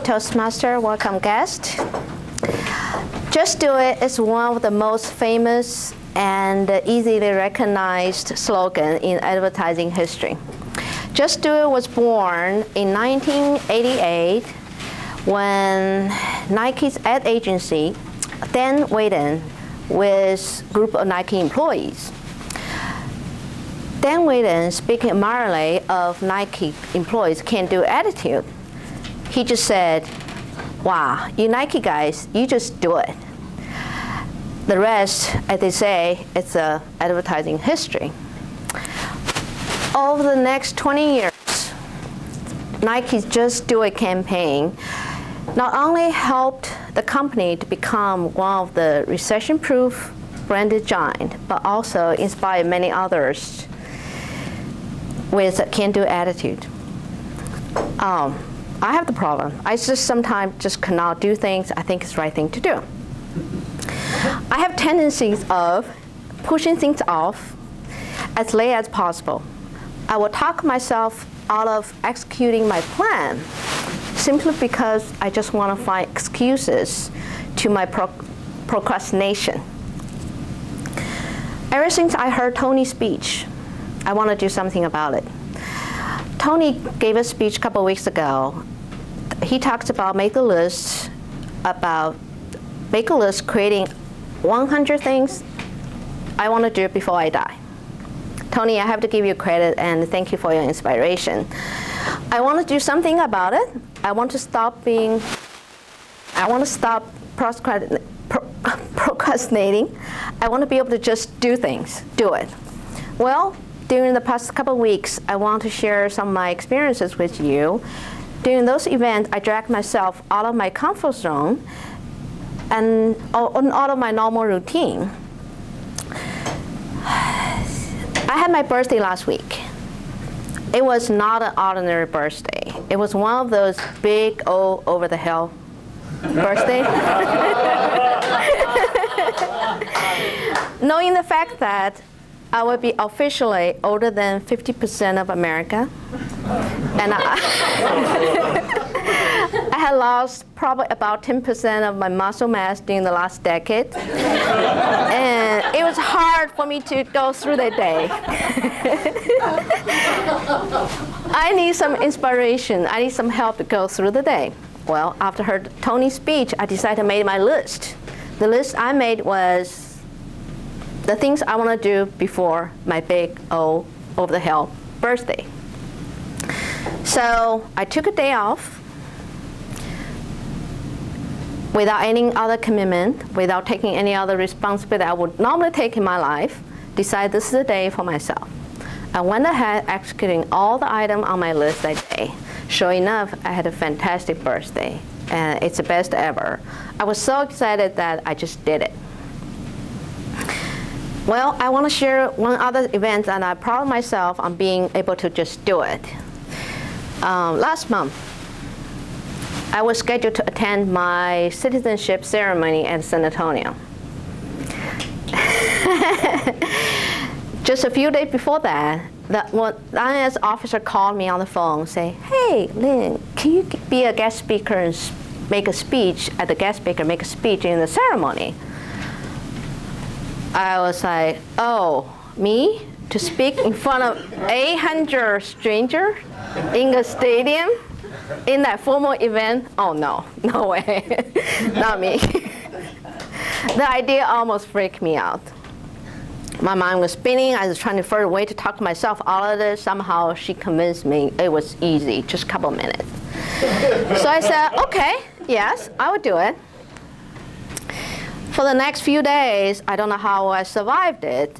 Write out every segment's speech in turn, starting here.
Toastmaster, welcome guest. Just Do It is one of the most famous and easily recognized slogan in advertising history. Just Do It was born in 1988 when Nike's ad agency then weighed in with a group of Nike employees. Dan Whedon, speaking admiringly of Nike employees' can-do attitude, he just said, wow, you Nike guys, you just do it. The rest, as they say, it's advertising history. Over the next 20 years, Nike's Just Do It campaign not only helped the company to become one of the recession-proof branded giant, but also inspired many others with a can-do attitude. I have the problem. I just sometimes just cannot do things I think is the right thing to do. I have tendencies of pushing things off as late as possible. I will talk myself out of executing my plan simply because I just want to find excuses to my procrastination. Ever since I heard Tony's speech, I want to do something about it. Tony gave a speech a couple of weeks ago. He talks about make a list, creating 100 things I want to do before I die. Tony, I have to give you credit and thank you for your inspiration. I want to do something about it. I want to stop procrastinating. I want to be able to just do things, do it. Well, during the past couple of weeks, I want to share some of my experiences with you. During those events, I dragged myself out of my comfort zone and out of my normal routine. I had my birthday last week. It was not an ordinary birthday. It was one of those big, over-the-hill birthdays. Knowing the fact that I would be officially older than 50% of America. And I had lost probably about 10% of my muscle mass during the last decade. And it was hard for me to go through the day. I need some inspiration. I need some help to go through the day. Well, after I heard Tony's speech, I decided to make my list. The list I made was the things I want to do before my big over-the-hill birthday. So I took a day off without any other commitment, without taking any other responsibility I would normally take in my life, decided this is a day for myself. I went ahead executing all the items on my list that day. Sure enough, I had a fantastic birthday, and it's the best ever. I was so excited that I just did it. Well, I want to share one other event, and I'm proud of myself on being able to just do it. Last month, I was scheduled to attend my citizenship ceremony at San Antonio. Just a few days before that, the INS officer called me on the phone saying, hey, Lynn, can you be a guest speaker and make a speech in the ceremony? I was like, oh, me? To speak in front of 800 strangers in a stadium in that formal event? Oh, no, no way, not me. The idea almost freaked me out. My mind was spinning. I was trying to find a way to talk myself out of this. Somehow she convinced me it was easy, just a couple of minutes. So I said, okay, yes, I would do it. For the next few days, I don't know how I survived it.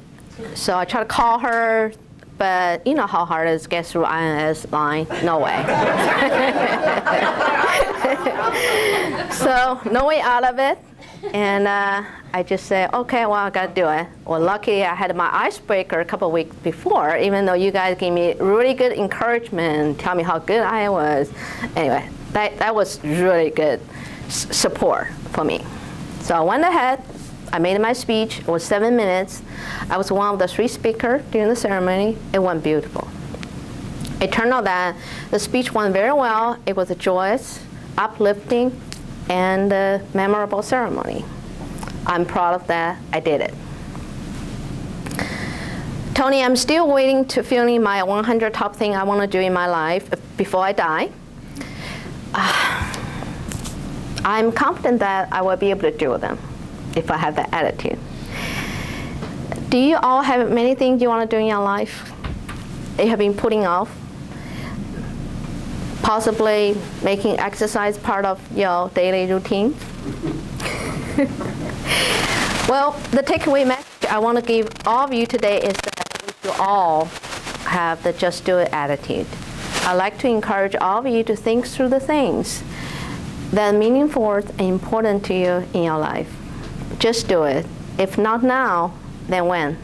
So I tried to call her, but you know how hard it is to get through INS line? No way. So no way out of it. And I just said, okay, well, I got to do it. Well, luckily, I had my icebreaker a couple of weeks before, even though you guys gave me really good encouragement, tell me how good I was. Anyway, that was really good support for me. So I went ahead. I made my speech. It was 7 minutes. I was one of the 3 speakers during the ceremony. It went beautiful. It turned out that the speech went very well. It was a joyous, uplifting, and memorable ceremony. I'm proud of that. I did it. Tony, I'm still waiting to fill in my 100 top things I want to do in my life before I die. I'm confident that I will be able to do them if I have that attitude. Do you all have many things you want to do in your life that you have been putting off? Possibly making exercise part of your daily routine? Well, the takeaway message I want to give all of you today is that we should all have the just do it attitude. I'd like to encourage all of you to think through the things that are meaningful and important to you in your life. Just do it. If not now, then when?